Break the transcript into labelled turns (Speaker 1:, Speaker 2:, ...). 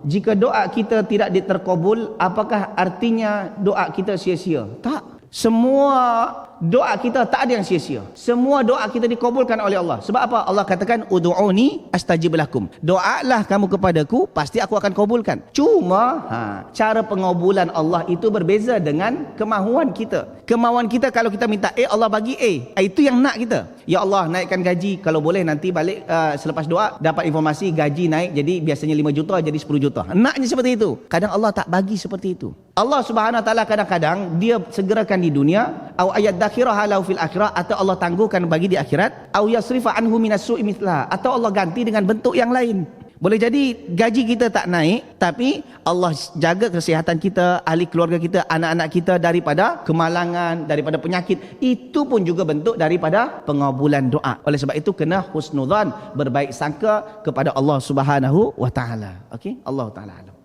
Speaker 1: Jika doa kita tidak diterkabul, apakah artinya doa kita sia-sia? Tak. Semua doa kita tak ada yang sia-sia. Semua doa kita dikabulkan oleh Allah. Sebab apa? Allah katakan ud'uni astajib lakum. Doalah kamu kepadaku, pasti aku akan kabulkan. Cuma cara pengabulan Allah itu berbeza dengan kemahuan kita. Kemahuan kita kalau kita minta Allah bagi itu yang nak kita. Ya Allah, naikkan gaji, kalau boleh nanti balik selepas doa dapat informasi gaji naik, jadi biasanya 5 juta jadi 10 juta. Naknya seperti itu. Kadang Allah tak bagi seperti itu. Allah Subhanahu Wa Taala kadang-kadang dia segerakan di dunia, au ayat dakhiraha lahu fil akhirah, atau Allah tangguhkan bagi di akhirat, au yasrifa anhu minas su'i mithla, atau Allah ganti dengan bentuk yang lain. Boleh jadi gaji kita tak naik, tapi Allah jaga kesihatan kita, ahli keluarga kita, anak-anak kita daripada kemalangan, daripada penyakit. Itu pun juga bentuk daripada pengabulan doa. Oleh sebab itu kena husnudzan, berbaik sangka kepada Allah Subhanahu Wa Taala. Okey, Allah Taala alam.